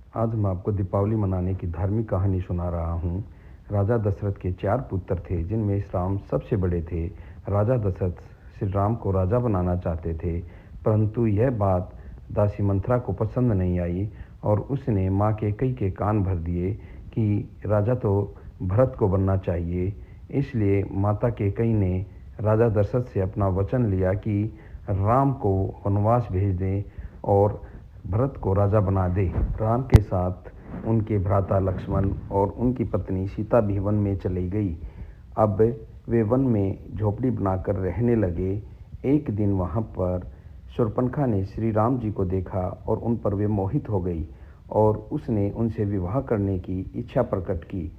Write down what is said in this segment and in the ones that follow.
आज मैं आपको दीपावली मनाने की धार्मिक कहानी सुना रहा हूँ। राजा दशरथ के 4 पुत्र थे, जिनमें राम सबसे बड़े थे। राजा दशरथ श्री राम को राजा बनाना चाहते थे, परंतु यह बात दासी मंथरा को पसंद नहीं आई और उसने माँ कैकेयी के कान भर दिए कि राजा तो भरत को बनना चाहिए। इसलिए माता कैकेयी ने राजा दशरथ से अपना वचन लिया कि राम को वनवास भेज दें और भरत को राजा बना दे। राम के साथ उनके भ्राता लक्ष्मण और उनकी पत्नी सीता भी वन में चली गई। अब वे वन में झोपड़ी बनाकर रहने लगे। एक दिन वहाँ पर शूर्पणखा ने श्री राम जी को देखा और उन पर वे मोहित हो गई और उसने उनसे विवाह करने की इच्छा प्रकट की।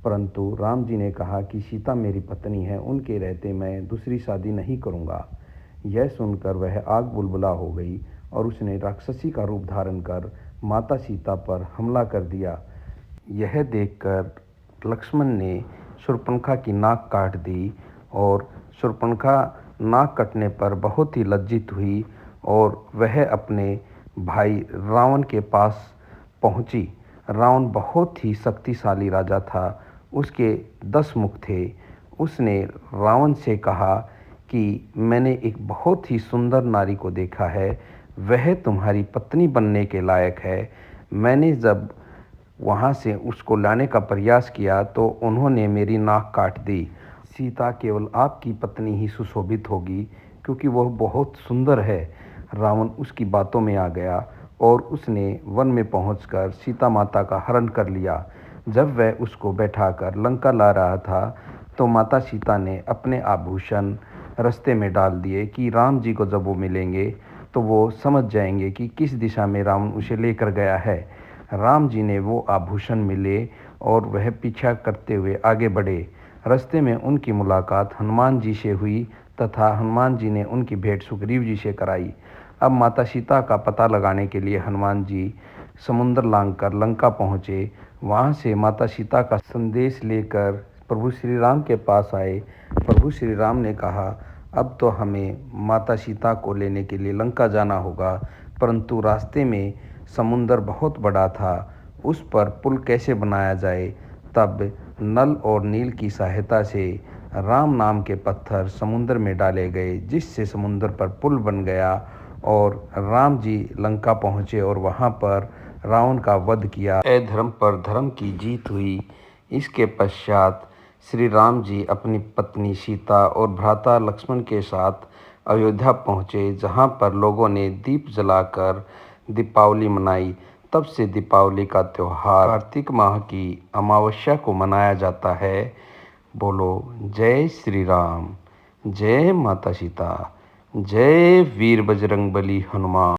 परंतु राम जी ने कहा कि सीता मेरी पत्नी है, उनके रहते मैं दूसरी शादी नहीं करूँगा। यह सुनकर वह आग बुलबुला हो गई और उसने राक्षसी का रूप धारण कर माता सीता पर हमला कर दिया। यह देखकर लक्ष्मण ने शूर्पणखा की नाक काट दी और शूर्पणखा नाक कटने पर बहुत ही लज्जित हुई और वह अपने भाई रावण के पास पहुंची। रावण बहुत ही शक्तिशाली राजा था, उसके 10 मुख थे। उसने रावण से कहा कि मैंने एक बहुत ही सुंदर नारी को देखा है, वह तुम्हारी पत्नी बनने के लायक है। मैंने जब वहाँ से उसको लाने का प्रयास किया तो उन्होंने मेरी नाक काट दी। सीता केवल आपकी पत्नी ही सुशोभित होगी, क्योंकि वह बहुत सुंदर है। रावण उसकी बातों में आ गया और उसने वन में पहुंचकर सीता माता का हरण कर लिया। जब वह उसको बैठाकर लंका ला रहा था तो माता सीता ने अपने आभूषण रास्ते में डाल दिए कि राम जी को जब वो मिलेंगे तो वो समझ जाएंगे कि किस दिशा में रावण उसे लेकर गया है। राम जी ने वो आभूषण मिले और वह पीछा करते हुए आगे बढ़े। रास्ते में उनकी मुलाकात हनुमान जी से हुई तथा हनुमान जी ने उनकी भेंट सुग्रीव जी से कराई। अब माता सीता का पता लगाने के लिए हनुमान जी समुद्र लांघकर लंका पहुँचे। वहाँ से माता सीता का संदेश लेकर प्रभु श्री राम के पास आए। प्रभु श्री राम ने कहा, अब तो हमें माता सीता को लेने के लिए लंका जाना होगा, परंतु रास्ते में समुंदर बहुत बड़ा था, उस पर पुल कैसे बनाया जाए। तब नल और नील की सहायता से राम नाम के पत्थर समुद्र में डाले गए, जिससे समुद्र पर पुल बन गया और राम जी लंका पहुँचे और वहाँ पर रावण का वध किया। अधर्म पर धर्म की जीत हुई। इसके पश्चात श्री राम जी अपनी पत्नी सीता और भ्राता लक्ष्मण के साथ अयोध्या पहुँचे, जहाँ पर लोगों ने दीप जलाकर दीपावली मनाई। तब से दीपावली का त्यौहार कार्तिक माह की अमावस्या को मनाया जाता है। बोलो जय श्री राम, जय माता सीता, जय वीर बजरंगबली हनुमान।